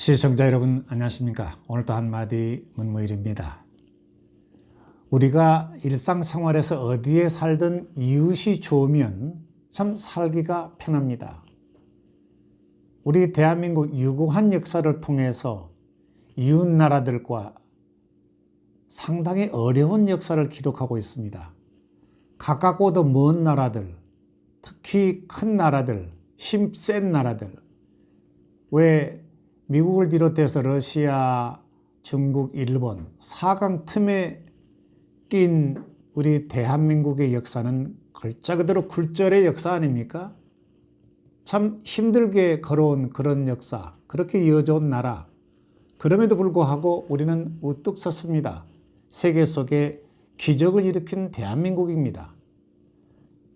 시청자 여러분 안녕하십니까. 오늘도 한마디 문무일입니다. 우리가 일상생활에서 어디에 살든 이웃이 좋으면 참 살기가 편합니다. 우리 대한민국 유구한 역사를 통해서 이웃 나라들과 상당히 어려운 역사를 기록하고 있습니다. 가깝고도 먼 나라들, 특히 큰 나라들, 힘 센 나라들, 왜 미국을 비롯해서 러시아, 중국, 일본 4강 틈에 낀 우리 대한민국의 역사는 글자 그대로 굴절의 역사 아닙니까? 참 힘들게 걸어온 그런 역사, 그렇게 이어져 온 나라. 그럼에도 불구하고 우리는 우뚝 섰습니다. 세계 속에 기적을 일으킨 대한민국입니다.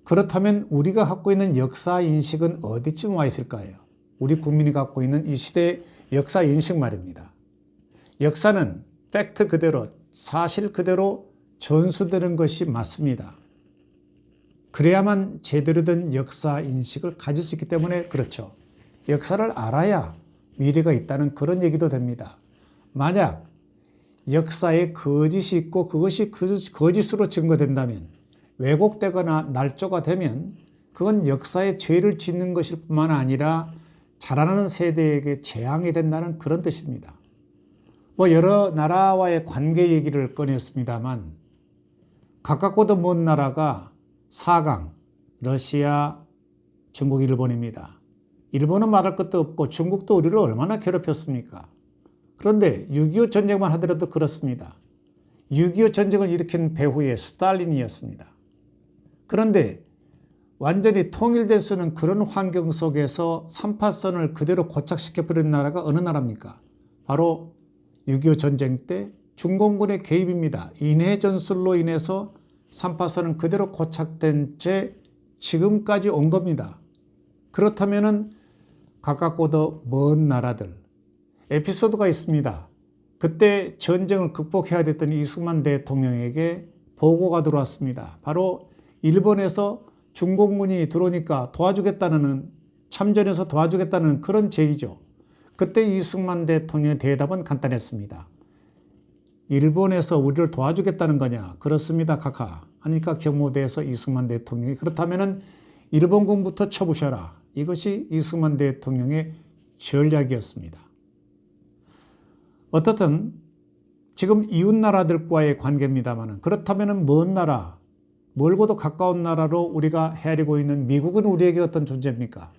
그렇다면 우리가 갖고 있는 역사 인식은 어디쯤 와 있을까요? 우리 국민이 갖고 있는 이 시대의 역사 인식 말입니다. 역사는 팩트 그대로, 사실 그대로 전수되는 것이 맞습니다. 그래야만 제대로 된 역사 인식을 가질 수 있기 때문에 그렇죠. 역사를 알아야 미래가 있다는 그런 얘기도 됩니다. 만약 역사에 거짓이 있고 그것이 거짓으로 증거된다면, 왜곡되거나 날조가 되면 그건 역사에 죄를 짓는 것일 뿐만 아니라 자라나는 세대에게 재앙이 된다는 그런 뜻입니다. 여러 나라와의 관계 얘기를 꺼냈습니다만, 가깝고도 먼 나라가 4강, 러시아, 중국, 일본입니다. 일본은 말할 것도 없고 중국도 우리를 얼마나 괴롭혔습니까? 그런데 6.25 전쟁만 하더라도 그렇습니다. 6.25 전쟁을 일으킨 배후에 스탈린이었습니다. 그런데 완전히 통일될 수 있는 그런 환경 속에서 3파선을 그대로 고착시켜버린 나라가 어느 나라입니까? 바로 6.25 전쟁 때 중공군의 개입입니다. 인해 전술로 인해서 3파선은 그대로 고착된 채 지금까지 온 겁니다. 그렇다면 가깝고도 먼 나라들, 에피소드가 있습니다. 그때 전쟁을 극복해야 됐던 이승만 대통령에게 보고가 들어왔습니다. 바로 일본에서 중공군이 들어오니까 도와주겠다는, 참전해서 도와주겠다는 그런 제의죠. 그때 이승만 대통령의 대답은 간단했습니다. 일본에서 우리를 도와주겠다는 거냐? 그렇습니다, 카카. 하니까 경무대에서 이승만 대통령이 그렇다면 일본군부터 쳐부셔라. 이것이 이승만 대통령의 전략이었습니다. 어떻든 지금 이웃 나라들과의 관계입니다만, 그렇다면 먼 나라, 멀고도 가까운 나라로 우리가 헤아리고 있는 미국은 우리에게 어떤 존재입니까?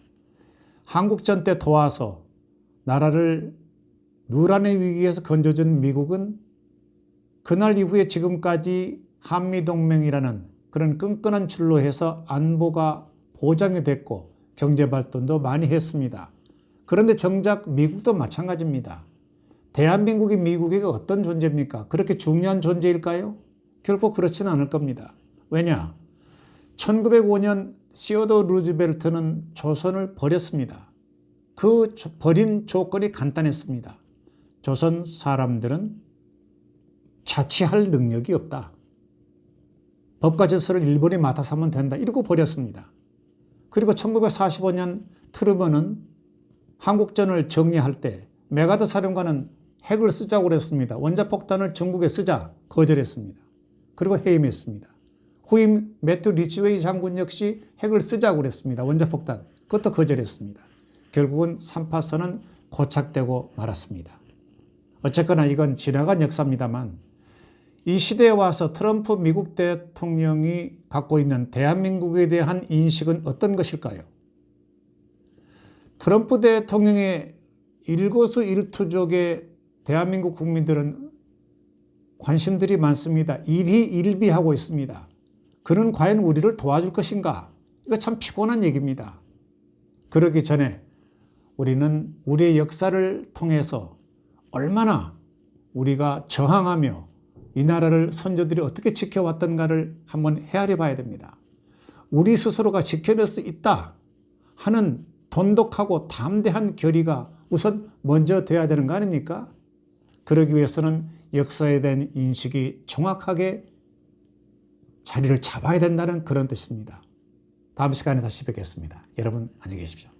한국전 때 도와서 나라를 누란의 위기에서 건져준 미국은 그날 이후에 지금까지 한미동맹이라는 그런 끈끈한 줄로 해서 안보가 보장이 됐고 경제발전도 많이 했습니다. 그런데 정작 미국도 마찬가지입니다. 대한민국이 미국에게 어떤 존재입니까? 그렇게 중요한 존재일까요? 결코 그렇지는 않을 겁니다. 왜냐? 1905년 시어도 루즈벨트는 조선을 버렸습니다. 그 버린 조건이 간단했습니다. 조선 사람들은 자치할 능력이 없다. 법과 질서를 일본이 맡아서 하면 된다. 이러고 버렸습니다. 그리고 1945년 트루먼은 한국전을 정리할 때 메가더 사령관은 핵을 쓰자고 그랬습니다. 원자폭탄을 중국에 쓰자 거절했습니다. 그리고 해임했습니다. 후임 매튜 리치웨이 장군 역시 핵을 쓰자고 그랬습니다. 원자폭탄. 그것도 거절했습니다. 결국은 3파선은 고착되고 말았습니다. 어쨌거나 이건 지나간 역사입니다만, 이 시대에 와서 트럼프 미국 대통령이 갖고 있는 대한민국에 대한 인식은 어떤 것일까요? 트럼프 대통령의 일거수일투족에 대한민국 국민들은 관심들이 많습니다. 일희일비하고 있습니다. 그는 과연 우리를 도와줄 것인가? 이거 참 피곤한 얘기입니다. 그러기 전에 우리는 우리의 역사를 통해서 얼마나 우리가 저항하며 이 나라를 선조들이 어떻게 지켜왔던가를 한번 헤아려 봐야 됩니다. 우리 스스로가 지켜낼 수 있다 하는 돈독하고 담대한 결의가 우선 먼저 돼야 되는 거 아닙니까? 그러기 위해서는 역사에 대한 인식이 정확하게 자리를 잡아야 된다는 그런 뜻입니다. 다음 시간에 다시 뵙겠습니다. 여러분 안녕히 계십시오.